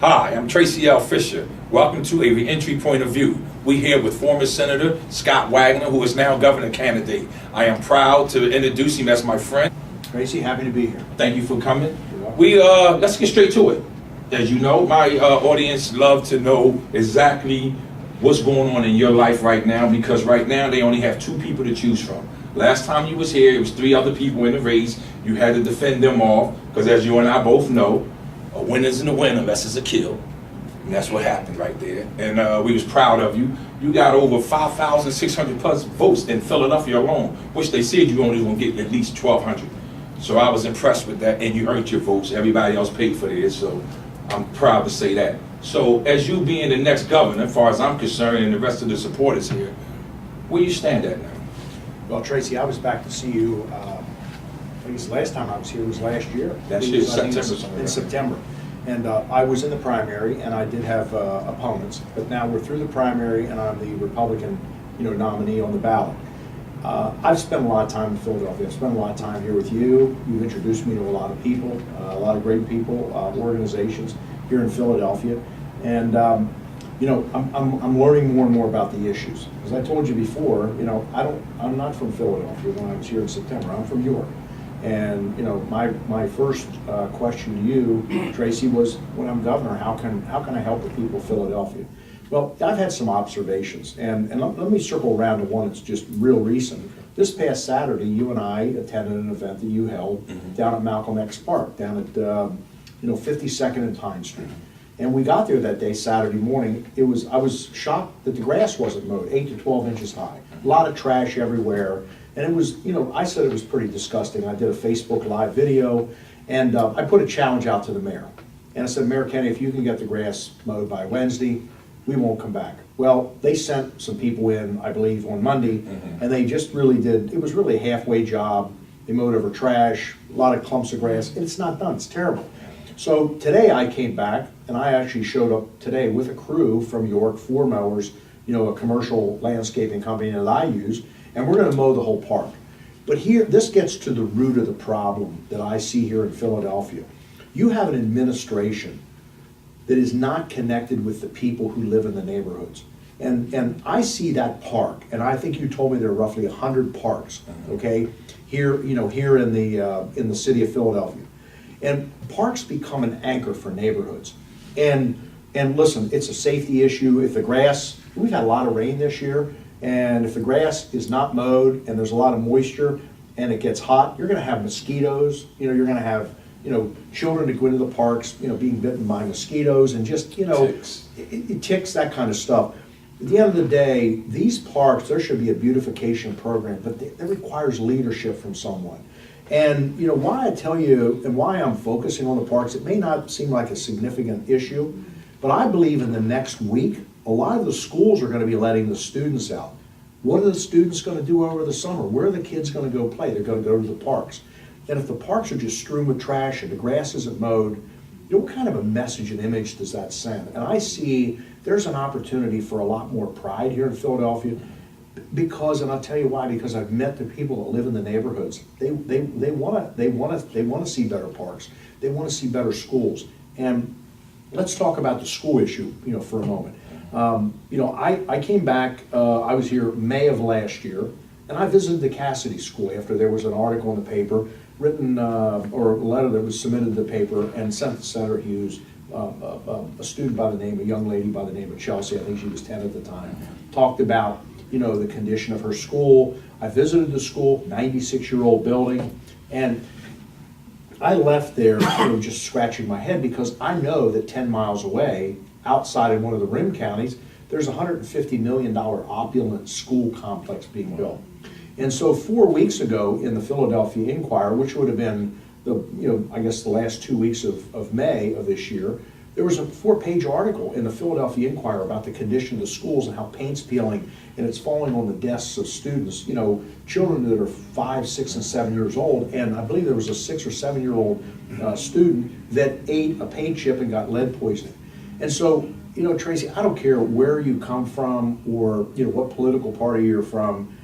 Hi, I'm Tracey L. Fisher. Welcome to a Reentry Point of View. We're here with former Senator Scott Wagner, who is now governor candidate. I am proud to introduce him as my friend. Tracy, happy to be here. Thank you for coming. Let's get straight to it. As you know, my audience love to know exactly what's going on in your life right now, because right now they only have two people to choose from. Last time you was here, it was three other people in the race. You had to defend them off, because as you and I both know, a win isn't a win unless it's a kill. And that's what happened right there. And we was proud of you. You got over 5,600 plus votes in Philadelphia alone, which they said you only gonna get at least 1,200. So I was impressed with that, and you earned your votes. Everybody else paid for theirs, so I'm proud to say that. So as you being the next governor, as far as I'm concerned, and the rest of the supporters here, where you stand at now? Well, Tracy, I was back to see you, I guess the last time I was here was last year. Last year, September. In September. And I was in the primary, and I did have opponents, but now we're through the primary, and I'm the Republican, nominee on the ballot. I've spent a lot of time in Philadelphia. I've spent a lot of time here with you. You've introduced me to a lot of people, a lot of great people, organizations here in Philadelphia, and I'm learning more and more about the issues. As I told you before, I'm not from Philadelphia when I was here in September. I'm from York. And my first question to you, Tracy, was when I'm governor, how can I help the people of Philadelphia? Well, I've had some observations, and let me circle around to one that's just real recent. This past Saturday, you and I attended an event that you held down at Malcolm X Park, down at 52nd and Pine Street. And we got there that day, Saturday morning. I was shocked that the grass wasn't mowed, 8 to 12 inches high. A lot of trash everywhere. And it was, I said it was pretty disgusting. I did a Facebook Live video, and I put a challenge out to the mayor. And I said, Mayor Kenny, if you can get the grass mowed by Wednesday, we won't come back. Well, they sent some people in, I believe, on Monday, and they just really did, it was really a halfway job. They mowed over trash, a lot of clumps of grass, and it's not done, it's terrible. So today I came back, and I actually showed up today with a crew from York, 4 mowers, a commercial landscaping company that I use, and we're gonna mow the whole park. But here, this gets to the root of the problem that I see here in Philadelphia. You have an administration that is not connected with the people who live in the neighborhoods. And I see that park, and I think you told me there are roughly 100 parks, okay, here in the city of Philadelphia. And parks become an anchor for neighborhoods. And listen, it's a safety issue. If the grass, we've had a lot of rain this year, and if the grass is not mowed and there's a lot of moisture and it gets hot, you're gonna have mosquitoes, you're gonna have, children that go into the parks, being bitten by mosquitoes and just, Ticks. It ticks, that kind of stuff. At the end of the day, these parks, there should be a beautification program, but that requires leadership from someone. And why I tell you and why I'm focusing on the parks, it may not seem like a significant issue, but I believe in the next week, a lot of the schools are going to be letting the students out. What are the students going to do over the summer? Where are the kids going to go play? They're going to go to the parks. And if the parks are just strewn with trash and the grass isn't mowed, what kind of a message and image does that send? And I see there's an opportunity for a lot more pride here in Philadelphia because, and I'll tell you why, because I've met the people that live in the neighborhoods. They want to see better parks. They want to see better schools. And let's talk about the school issue, for a moment. I came back, I was here May of last year, and I visited the Cassidy School after there was an article in the paper written, or a letter that was submitted to the paper and sent to Senator Hughes, a student by the name, a young lady by the name of Chelsea, I think she was 10 at the time, talked about, the condition of her school. I visited the school, 96-year-old building, and I left there just scratching my head because I know that 10 miles away, outside in one of the rim counties, there's a $150 million opulent school complex being built. And so 4 weeks ago in the Philadelphia Inquirer, which would have been I guess the last 2 weeks of May of this year, there was a 4-page article in the Philadelphia Inquirer about the condition of the schools and how paint's peeling and it's falling on the desks of students, children that are 5, 6, and 7 years old. And I believe there was a 6 or 7-year-old student that ate a paint chip and got lead poisoning. And so, Tracy, I don't care where you come from or, what political party you're from.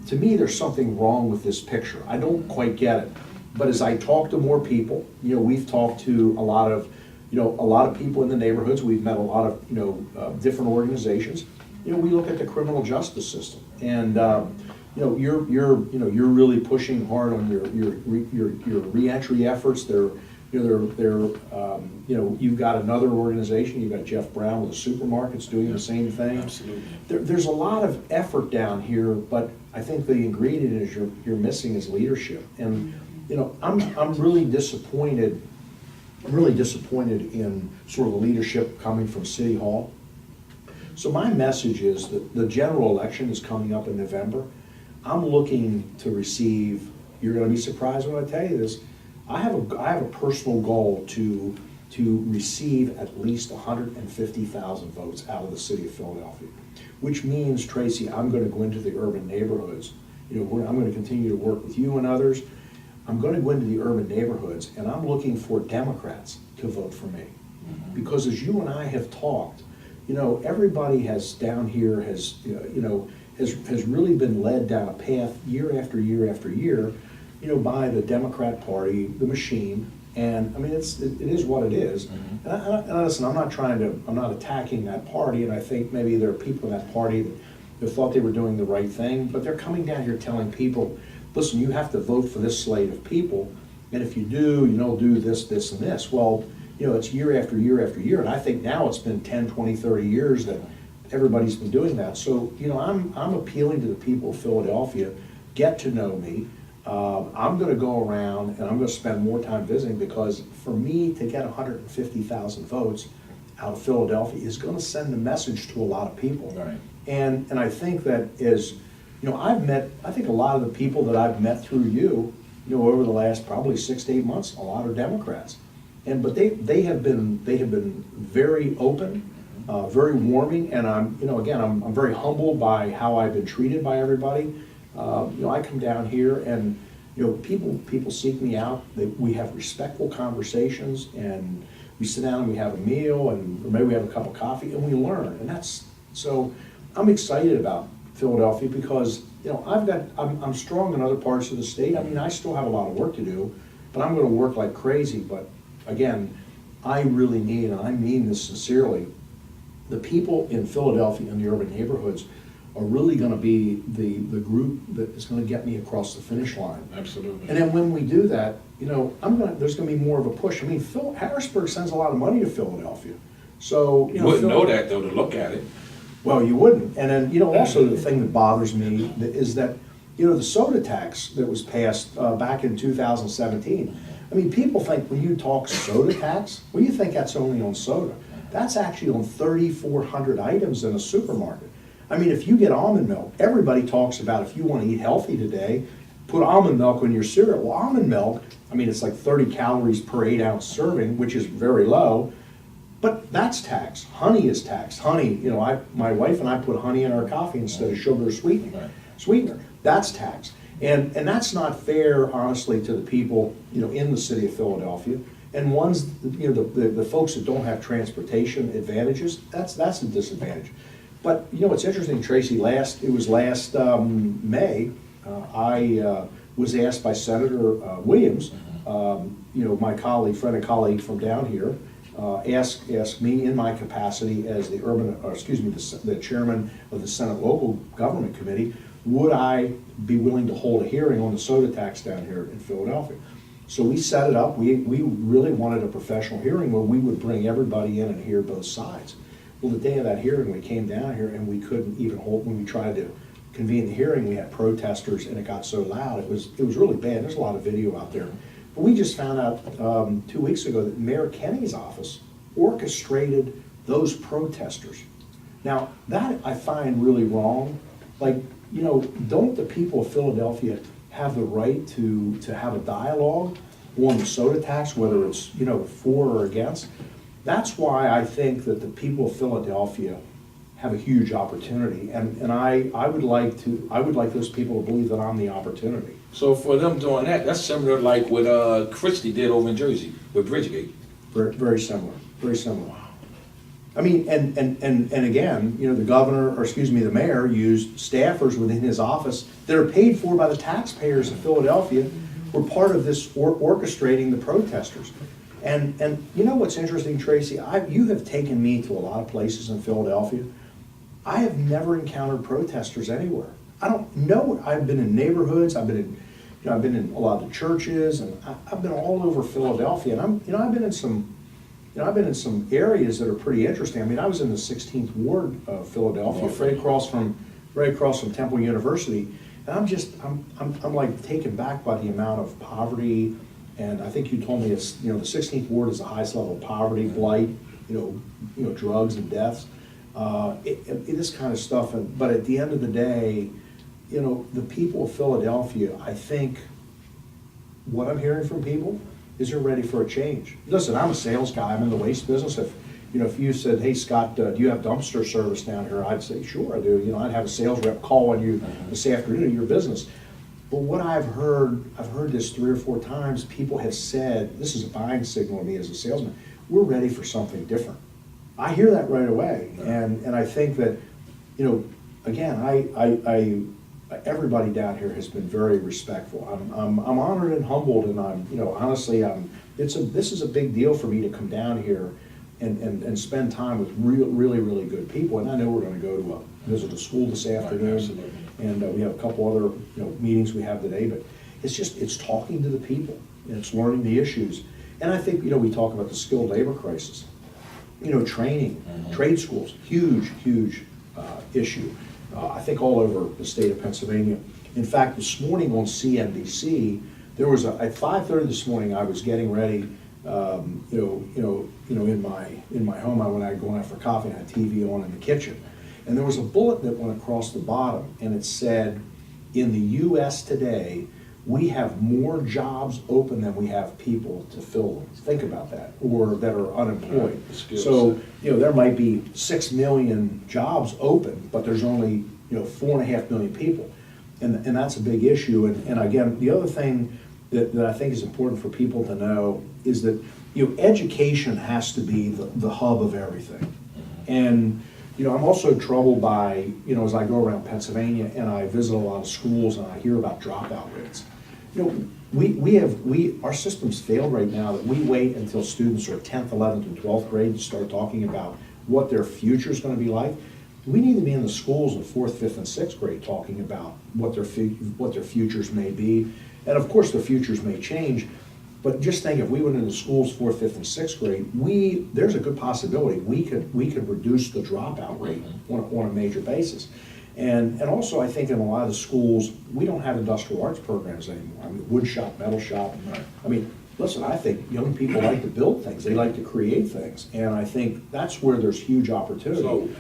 To me, there's something wrong with this picture. I don't quite get it. But as I talk to more people, we've talked to a lot of a lot of people in the neighborhoods. We've met a lot of, different organizations. We look at the criminal justice system, and you're really pushing hard on your reentry efforts. You've got another organization. You've got Jeff Brown with the supermarkets doing the same thing. Absolutely. There's a lot of effort down here, but I think the ingredient is you're missing is leadership. And I'm really disappointed. I'm really disappointed in sort of the leadership coming from City Hall. So my message is that the general election is coming up in November. I'm looking to receive, you're gonna be surprised when I tell you this, I have a personal goal to receive at least 150,000 votes out of the city of Philadelphia, which means, Tracy, I'm gonna go into the urban neighborhoods. I'm gonna continue to work with you and others. I'm gonna go into the urban neighborhoods, and I'm looking for Democrats to vote for me. Because as you and I have talked, everybody down here has really been led down a path year after year after year, by the Democrat Party, the machine, and I mean it is what it is. And listen, I'm not attacking that party, and I think maybe there are people in that party that thought they were doing the right thing, but they're coming down here telling people, listen, you have to vote for this slate of people, and if you do, do this, this, and this. Well, it's year after year after year, and I think now it's been 10, 20, 30 years that everybody's been doing that. So, I'm appealing to the people of Philadelphia, get to know me. I'm gonna go around and I'm gonna spend more time visiting, because for me to get 150,000 votes out of Philadelphia is gonna send a message to a lot of people. Right. And I think that I think a lot of the people that I've met through you, over the last probably 6 to 8 months, a lot are Democrats. But they have been very open, very warming, and I'm very humbled by how I've been treated by everybody. I come down here and people seek me out. We have respectful conversations, and we sit down and we have a meal, or maybe we have a cup of coffee, and we learn. And so I'm excited about Philadelphia because I'm strong in other parts of the state. I mean, I still have a lot of work to do, but I'm going to work like crazy. But again, I really need, and I mean this sincerely, the people in Philadelphia in the urban neighborhoods are really going to be the group that is going to get me across the finish line. Absolutely. And then when we do that, there's going to be more of a push. I mean, Harrisburg sends a lot of money to Philadelphia, so you wouldn't know that though to look at it. Well, you wouldn't. And then also the thing that bothers me is that the soda tax that was passed back in 2017. I mean, people think when you talk soda tax, well, you think that's only on soda. That's actually on 3,400 items in a supermarket. I mean, if you get almond milk, everybody talks about if you want to eat healthy today, put almond milk in your cereal. Well, almond milk, I mean, it's like 30 calories per 8-ounce serving, which is very low, but that's taxed. Honey is taxed. Honey, my wife and I put honey in our coffee instead of sugar or sweetener. That's taxed. And that's not fair, honestly, to the people, in the city of Philadelphia. And the folks that don't have transportation advantages, that's a disadvantage. But it's interesting, Tracy. Last May, I was asked by Senator Williams, my friend and colleague from down here, asked me in my capacity as the chairman of the Senate Local Government Committee, would I be willing to hold a hearing on the soda tax down here in Philadelphia? So we set it up. We really wanted a professional hearing where we would bring everybody in and hear both sides. Well, the day of that hearing, we came down here and we couldn't even hold, when we tried to convene the hearing, we had protesters and it got so loud. It was really bad. There's a lot of video out there. But we just found out 2 weeks ago that Mayor Kenny's office orchestrated those protesters. Now, that I find really wrong. Like, don't the people of Philadelphia have the right to have a dialogue on the soda tax, whether it's, for or against? That's why I think that the people of Philadelphia have a huge opportunity, and I would like those people to believe that I'm the opportunity. So for them doing that, that's similar like what Christie did over in Jersey with Bridgegate. Very, very similar. Very similar. I mean, and again, the governor, or the mayor, used staffers within his office that are paid for by the taxpayers of Philadelphia, were part of this orchestrating the protesters. And you know what's interesting, Tracy? You have taken me to a lot of places in Philadelphia. I have never encountered protesters anywhere. I don't know. I've been in neighborhoods. I've been in a lot of the churches, and I've been all over Philadelphia. And I've been in some areas that are pretty interesting. I mean, I was in the 16th Ward of Philadelphia, right across from Temple University, and I'm like taken back by the amount of poverty. And I think you told me it's, the 16th Ward is the highest level of poverty, blight, drugs and deaths, this kind of stuff. But at the end of the day, the people of Philadelphia, I think what I'm hearing from people is they're ready for a change. Listen, I'm a sales guy. I'm in the waste business. If you said, hey, Scott, do you have dumpster service down here? I'd say, sure, I do. I'd have a sales rep call on you this afternoon at your business. But what I've heard this 3 or 4 times, people have said, this is a buying signal to me as a salesman, we're ready for something different. I hear that right away. And I think that, again, everybody down here has been very respectful. I'm honored and humbled, and honestly, this is a big deal for me to come down here and spend time with really good people. And I know we're going to go to visit a school this afternoon. Absolutely. And we have a couple other meetings we have today, but it's talking to the people, and it's learning the issues. And I think we talk about the skilled labor crisis, training, trade schools, huge issue. I think all over the state of Pennsylvania. In fact, this morning on CNBC, there was at 5:30 this morning. I was getting ready, in my home. When I go out for coffee, I had TV on in the kitchen. And there was a bullet that went across the bottom, and it said, in the U.S. today, we have more jobs open than we have people to fill them. Think about that, or that are unemployed. Right. So, there might be 6 million jobs open, but there's only, 4.5 million people. And that's a big issue. And again, the other thing that I think is important for people to know is that, education has to be the hub of everything. And I'm also troubled by, as I go around Pennsylvania and I visit a lot of schools and I hear about dropout rates. Our system's failed right now that we wait until students are 10th, 11th, and 12th grade to start talking about what their future's going to be like. We need to be in the schools in 4th, 5th, and 6th grade talking about what their futures may be. And of course, their futures may change. But just think, if we went into schools 4th, 5th, and 6th grade, there's a good possibility we could reduce the dropout rate on a major basis. And also, I think in a lot of the schools, we don't have industrial arts programs anymore. I mean, wood shop, metal shop. Right. I mean, listen, I think young people like to build things. They like to create things. And I think that's where there's huge opportunity. So,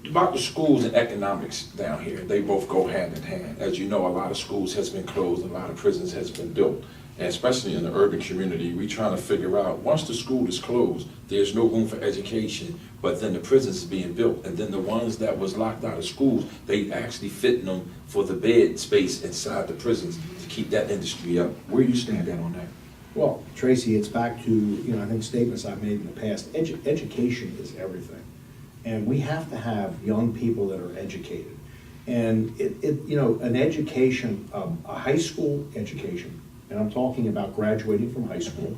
about the schools and economics down here, they both go hand in hand. As you know, a lot of schools has been closed, a lot of prisons has been built. And especially in the urban community, we're trying to figure out, once the school is closed, there's no room for education, but then the prisons is being built. And then the ones that was locked out of schools, they actually fitting them for the bed space inside the prisons to keep that industry up. Where do you stand at on that? Well, Tracy, it's back to, I think statements I've made in the past. Education is everything. And we have to have young people that are educated. And an education, a high school education, and I'm talking about graduating from high school,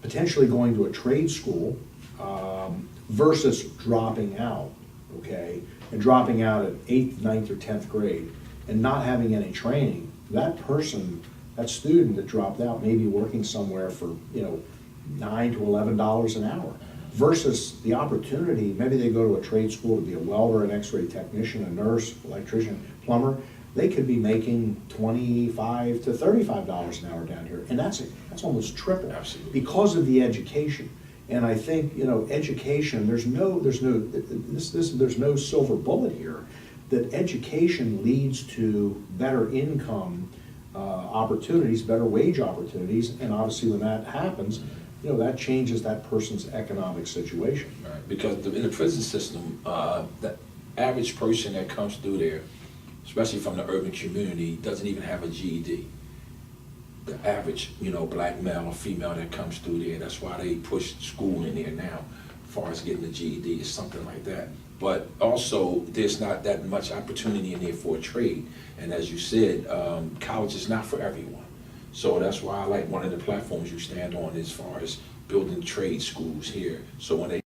potentially going to a trade school, versus dropping out, okay? And dropping out at 8th, 9th, or 10th grade and not having any training. That student that dropped out may be working somewhere for, $9 to $11 an hour. Versus the opportunity, maybe they go to a trade school to be a welder, an x-ray technician, a nurse, electrician, plumber. They could be making $25 to $35 an hour down here, and that's almost triple. Absolutely. Because of the education. And I think education. There's no silver bullet here. That education leads to better income opportunities, better wage opportunities, and obviously when that happens, that changes that person's economic situation. Right. Because in the prison system, the average person that comes through there, especially from the urban community, doesn't even have a GED. The average, black male or female that comes through there, that's why they push school in there now, as far as getting a GED or something like that. But also, there's not that much opportunity in there for a trade. And as you said, college is not for everyone. So that's why I like one of the platforms you stand on as far as building trade schools here. So when they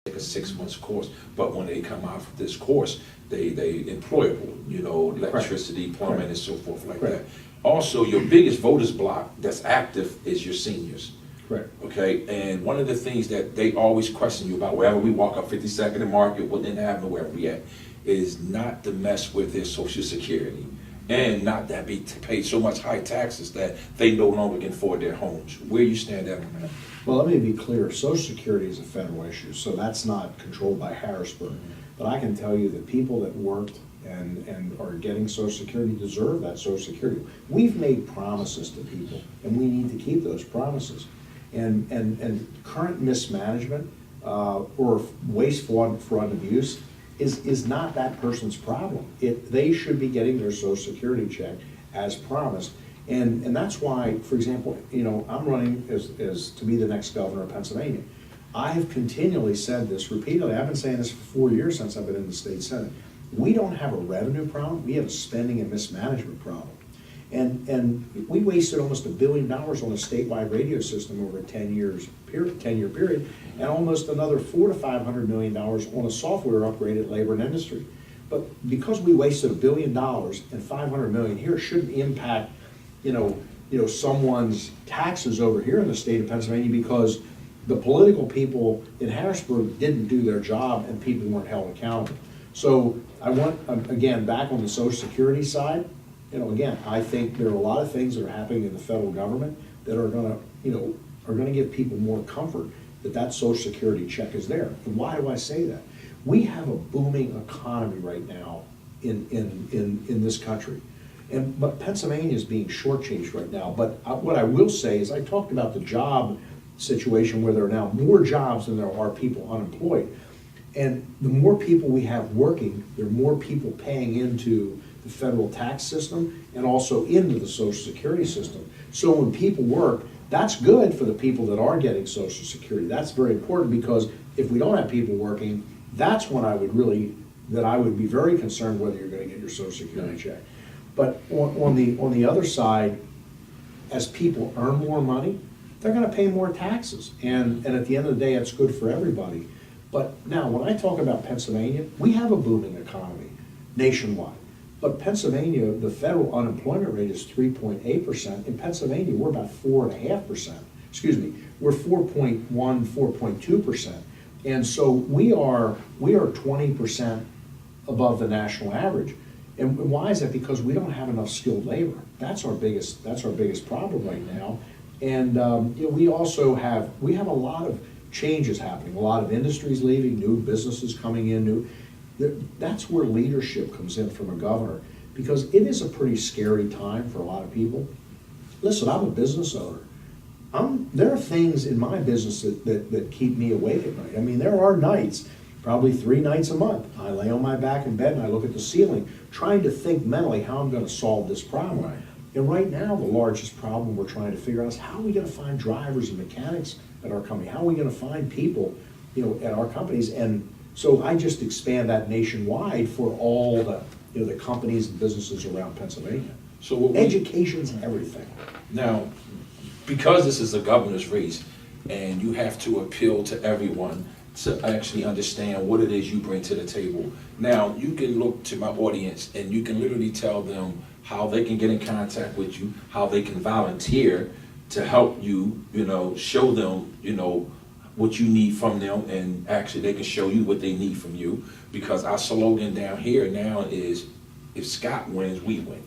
take a 6 months course, but when they come out of this course, they employable, you know, electricity, plumbing, and so forth like that. Also, your biggest voters block that's active is your seniors. Right. Okay, and one of the things that they always question you about wherever we walk up 52nd and Market, Woodland Avenue, wherever we at, is not to mess with their Social Security and not that be paid so much high taxes that they no longer can afford their homes. Where you stand at on that? Well, let me be clear. Social Security is a federal issue, so that's not controlled by Harrisburg. But I can tell you that people that worked and are getting Social Security deserve that Social Security. We've made promises to people, and we need to keep those promises. And current mismanagement or waste, fraud, and abuse is not that person's problem. They should be getting their Social Security check as promised. And that's why, for example, you know, I'm running as to be the next governor of Pennsylvania. I have continually said this repeatedly. I've been saying this for 4 years since I've been in the state senate. We don't have a revenue problem. We have a spending and mismanagement problem. And we wasted almost $1 billion on a statewide radio system over a 10-year period, and almost another $400 to $500 million on a software upgrade at labor and industry. But because we wasted $1 billion and $500 million here, shouldn't impact, you know, someone's taxes over here in the state of Pennsylvania because the political people in Harrisburg didn't do their job and people weren't held accountable. So I want, again, back on the Social Security side, you know, again, I think there are a lot of things that are happening in the federal government that are gonna, you know, are gonna give people more comfort that Social Security check is there. And why do I say that? We have a booming economy right now in this country. But Pennsylvania is being shortchanged right now. But what I will say is I talked about the job situation where there are now more jobs than there are people unemployed. And the more people we have working, there are more people paying into the federal tax system and also into the Social Security system. So when people work, that's good for the people that are getting Social Security. That's very important because if we don't have people working, that's when I would be very concerned whether you're going to get your Social Security check. But on the other side, as people earn more money, they're going to pay more taxes. And at the end of the day, it's good for everybody. But now, when I talk about Pennsylvania, we have a booming economy nationwide. But Pennsylvania, the federal unemployment rate is 3.8%. In Pennsylvania, we're about 4.5%. Excuse me, we're 4.1, 4.2%. And so we are 20% above the national average. And why is that? Because we don't have enough skilled labor. That's our biggest problem right now. And you know, we have a lot of changes happening. A lot of industries leaving, new businesses coming in. That's where leadership comes in from a governor, because it is a pretty scary time for a lot of people. Listen, I'm a business owner. There are things in my business that keep me awake at night. I mean, there are nights, probably 3 nights a month, I lay on my back in bed and I look at the ceiling, trying to think mentally how I'm going to solve this problem. Right. And right now, the largest problem we're trying to figure out is how are we going to find drivers and mechanics at our company? How are we going to find people, you know, at our companies? And so I just expand that nationwide for all the, you know, the companies and businesses around Pennsylvania. So education's everything. Now, because this is a governor's race, and you have to appeal to everyone to actually understand what it is you bring to the table. Now, you can look to my audience, and you can literally tell them how they can get in contact with you, how they can volunteer to help you, you know, show them, you know, what you need from them, and actually they can show you what they need from you, because our slogan down here now is, if Scott wins, we win.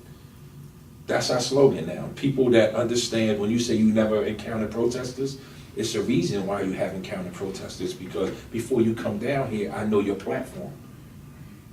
That's our slogan now. People that understand, when you say you never encountered protesters, it's a reason why you haven't encountered protesters, because before you come down here, I know your platform.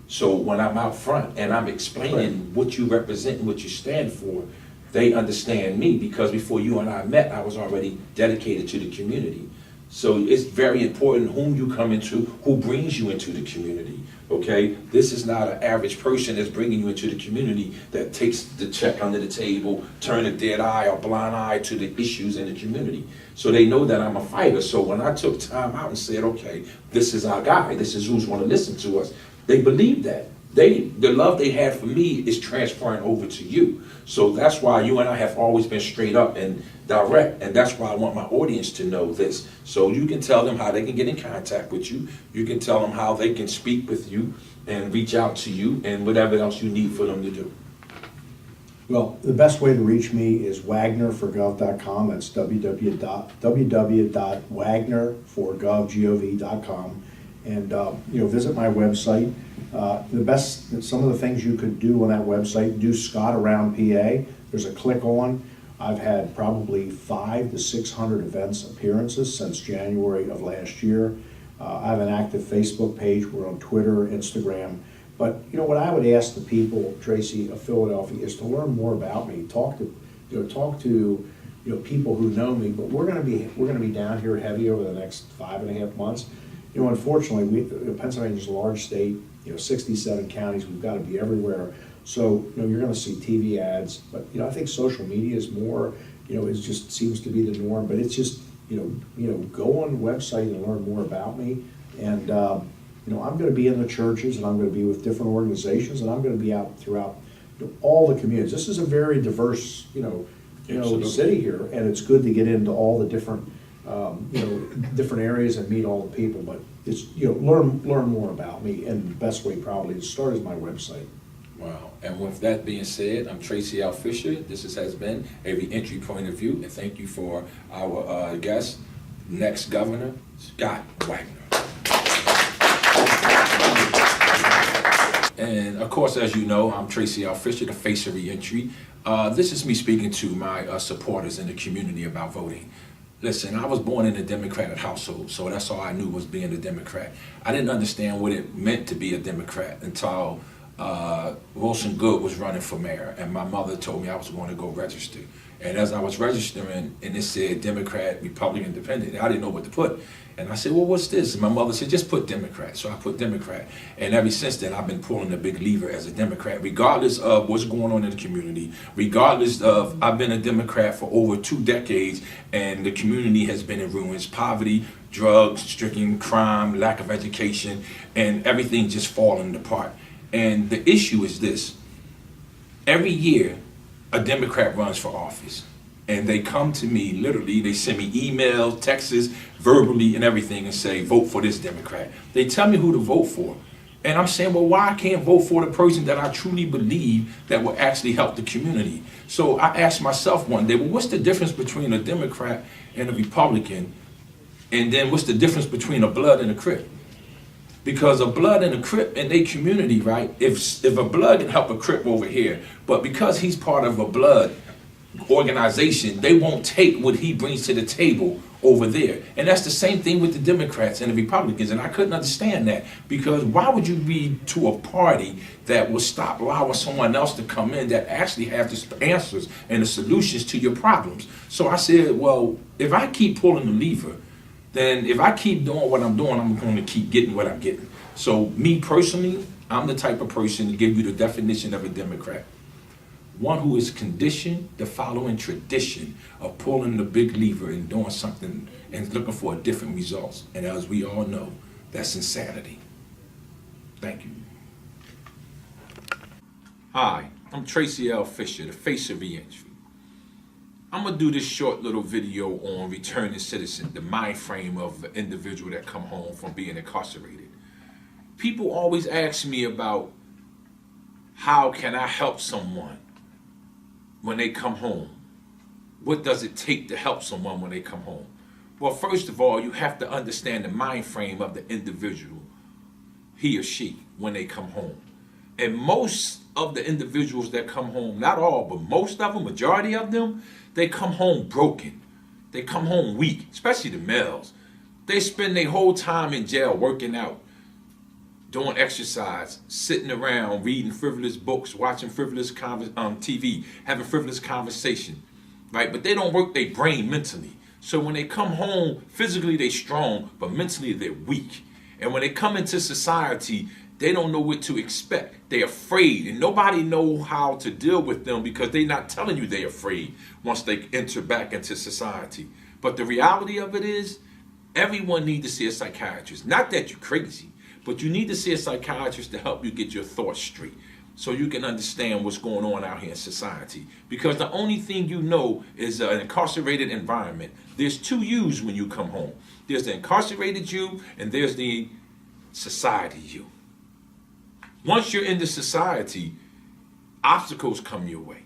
So when I'm out front and I'm explaining what you represent and what you stand for, they understand me, because before you and I met, I was already dedicated to the community. So it's very important whom you come into, who brings you into the community, okay? This is not an average person that's bringing you into the community that takes the check under the table, turn a dead eye or blind eye to the issues in the community. So they know that I'm a fighter. So when I took time out and said, okay, this is our guy, this is who's going to listen to us, they believe that. the love they had for me is transferring over to you. So that's why you and I have always been straight up and direct, and that's why I want my audience to know this. So you can tell them how they can get in contact with you. You can tell them how they can speak with you and reach out to you and whatever else you need for them to do. Well, the best way to reach me is wagnerforgov.com. That's www.wagnerforgov.com. And visit my website. Some of the things you could do on that website, do Scott Around PA. There's a click on. I've had probably 500 to 600 events appearances since January of last year. I have an active Facebook page. We're on Twitter, Instagram. But what I would ask the people, Tracey, of Philadelphia, is to learn more about me. Talk to people who know me. But we're going to be down here heavy over the next 5.5 months. Unfortunately, Pennsylvania's a large state. 67 counties. We've got to be everywhere. So you're going to see TV ads. But I think social media is more. It just seems to be the norm. But it's just go on the website and learn more about me. And I'm going to be in the churches, and I'm going to be with different organizations, and I'm going to be out throughout all the communities. This is a very diverse, city here, and it's good to get into all the different, different areas and meet all the people. But it's learn more about me, and the best way probably to start is my website. Wow. And with that being said, I'm Tracey L. Fisher. This has been Every Entry Point of View, and thank you for our guest, next Governor Scott Wagner. And of course, as you know, I'm Tracey L. Fisher, the face of Reentry. This is me speaking to my supporters in the community about voting. Listen, I was born in a Democratic household, so that's all I knew was being a Democrat. I didn't understand what it meant to be a Democrat until Wilson Good was running for mayor, and my mother told me I was going to go register. And as I was registering, and it said Democrat, Republican, Independent, I didn't know what to put. And I said, well, what's this? And my mother said, just put Democrat. So I put Democrat. And ever since then, I've been pulling the big lever as a Democrat, regardless of what's going on in the community, regardless of, I've been a Democrat for over 2 decades, and the community has been in ruins. Poverty, drugs, stricken crime, lack of education, and everything just falling apart. And the issue is this. Every year, a Democrat runs for office. And they come to me, literally, they send me emails, texts, verbally, and everything, and say, vote for this Democrat. They tell me who to vote for. And I'm saying, well, why I can't vote for the person that I truly believe that will actually help the community? So I asked myself one day, well, what's the difference between a Democrat and a Republican? And then what's the difference between a Blood and a Crip? Because a Blood and a Crip in their community, right? If a Blood can help a Crip over here, but because he's part of a Blood organization, they won't take what he brings to the table over there. And that's the same thing with the Democrats and the Republicans. And I couldn't understand that, because why would you be to a party that will stop allowing someone else to come in that actually has the answers and the solutions to your problems? So I said, well, if I keep pulling the lever, then if I keep doing what I'm doing, I'm going to keep getting what I'm getting. So me personally, I'm the type of person to give you the definition of a Democrat. One who is conditioned to following tradition of pulling the big lever and doing something and looking for different results. And as we all know, that's insanity. Thank you. Hi, I'm Tracey L. Fisher, the face of Reentry. I'm going to do this short little video on returning citizen, the mind frame of an individual that come home from being incarcerated. People always ask me about how can I help someone when they come home. What does it take to help someone when they come home? Well, first of all, you have to understand the mind frame of the individual, he or she, when they come home. And most of the individuals that come home, not all, but most of them, majority of them, they come home broken. They come home weak, especially the males. They spend their whole time in jail working out, doing exercise, sitting around, reading frivolous books, watching frivolous TV, having frivolous conversation, right? But they don't work their brain mentally. So when they come home, physically they're strong, but mentally they're weak. And when they come into society, they don't know what to expect. They're afraid, and nobody knows how to deal with them because they're not telling you they're afraid once they enter back into society. But the reality of it is, everyone needs to see a psychiatrist. Not that you're crazy, but you need to see a psychiatrist to help you get your thoughts straight so you can understand what's going on out here in society. Because the only thing you know is an incarcerated environment. There's two yous when you come home. There's the incarcerated you and there's the society you. Once you're in the society, obstacles come your way.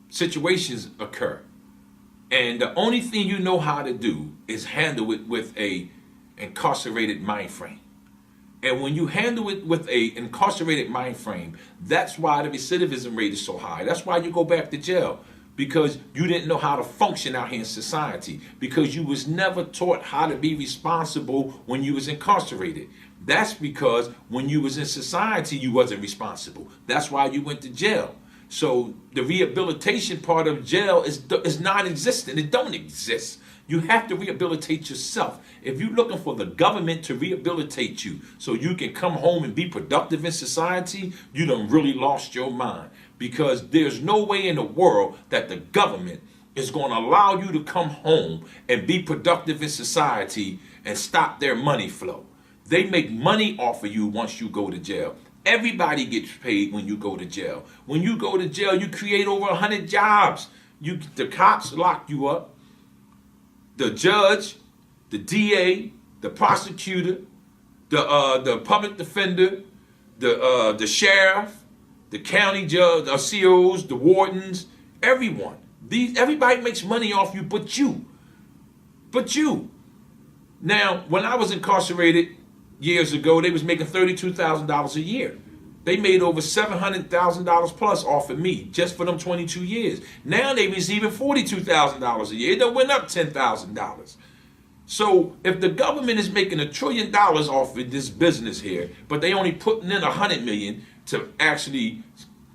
Situations occur. And the only thing you know how to do is handle it with a incarcerated mind frame. And when you handle it with a incarcerated mind frame, that's why the recidivism rate is so high. That's why you go back to jail, because you didn't know how to function out here in society, because you was never taught how to be responsible when you was incarcerated. That's because when you was in society, you wasn't responsible. That's why you went to jail. So the rehabilitation part of jail is non-existent. It don't exist. You have to rehabilitate yourself. If you're looking for the government to rehabilitate you so you can come home and be productive in society, you done really lost your mind. Because there's no way in the world that the government is going to allow you to come home and be productive in society and stop their money flow. They make money off of you once you go to jail. Everybody gets paid when you go to jail. When you go to jail, you create over 100 jobs. The cops lock you up. The judge, the DA, the prosecutor, the public defender, the sheriff, the county judge, the COs, the wardens, everyone. Everybody makes money off you but you. But you. Now, when I was incarcerated years ago, they was making $32,000 a year. They made over $700,000 plus off of me just for them 22 years. Now they receiving $42,000 a year. It done went up $10,000. So if the government is making $1 trillion off of this business here, but they only putting in $100 million to actually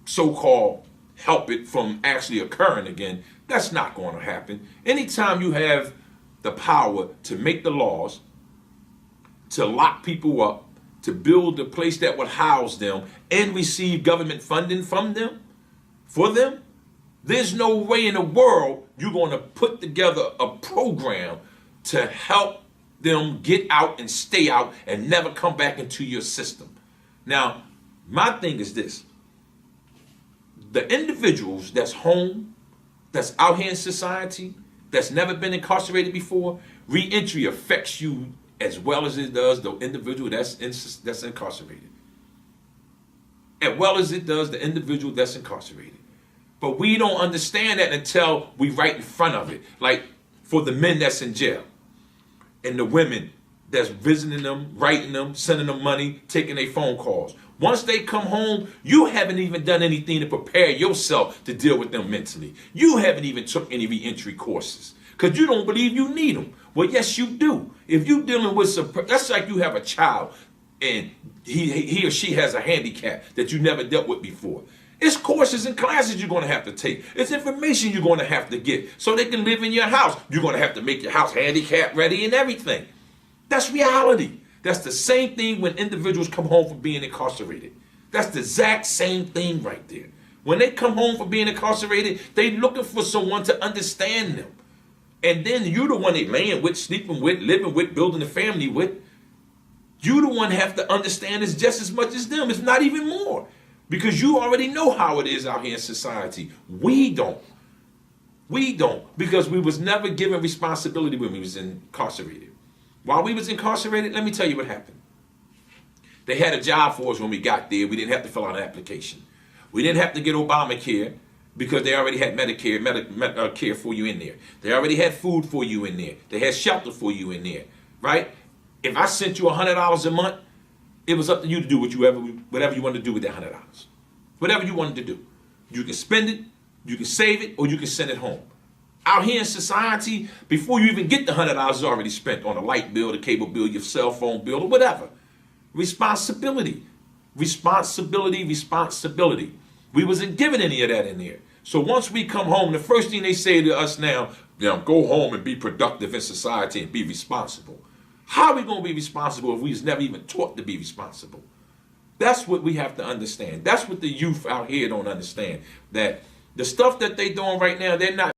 so-called help it from actually occurring again, that's not going to happen. Anytime you have the power to make the laws, to lock people up, to build a place that would house them and receive government funding from them, for them, there's no way in the world you're going to put together a program to help them get out and stay out and never come back into your system. Now, my thing is this. The individuals that's home, that's out here in society, that's never been incarcerated before, re-entry affects you as well as it does the individual that's incarcerated. As well as it does the individual that's incarcerated. But we don't understand that until we right in front of it. Like for the men that's in jail and the women that's visiting them, writing them, sending them money, taking their phone calls. Once they come home, you haven't even done anything to prepare yourself to deal with them mentally. You haven't even took any re-entry courses because you don't believe you need them. Well, yes, you do. If you're dealing with that's like you have a child and he or she has a handicap that you never dealt with before. It's courses and classes you're going to have to take. It's information you're going to have to get so they can live in your house. You're going to have to make your house handicap ready and everything. That's reality. That's the same thing when individuals come home from being incarcerated. That's the exact same thing right there. When they come home from being incarcerated, they looking for someone to understand them. And then you're the one they laying with, sleeping with, living with, building a family with. You the one have to understand this just as much as them, if not even more. Because you already know how it is out here in society. We don't. We don't. Because we was never given responsibility when we was incarcerated. While we was incarcerated, let me tell you what happened. They had a job for us when we got there. We didn't have to fill out an application. We didn't have to get Obamacare because they already had Medicare care for you in there. They already had food for you in there. They had shelter for you in there, right? If I sent you $100 a month, it was up to you to do whatever you wanted to do with that $100. Whatever you wanted to do. You can spend it, you can save it, or you can send it home. Out here in society, before you even get the $100 is already spent on a light bill, the cable bill, your cell phone bill, or whatever. Responsibility. Responsibility, responsibility. We wasn't given any of that in there. So once we come home, the first thing they say to us now, go home and be productive in society and be responsible. How are we going to be responsible if we was never even taught to be responsible? That's what we have to understand. That's what the youth out here don't understand. That the stuff that they doing right now, they're not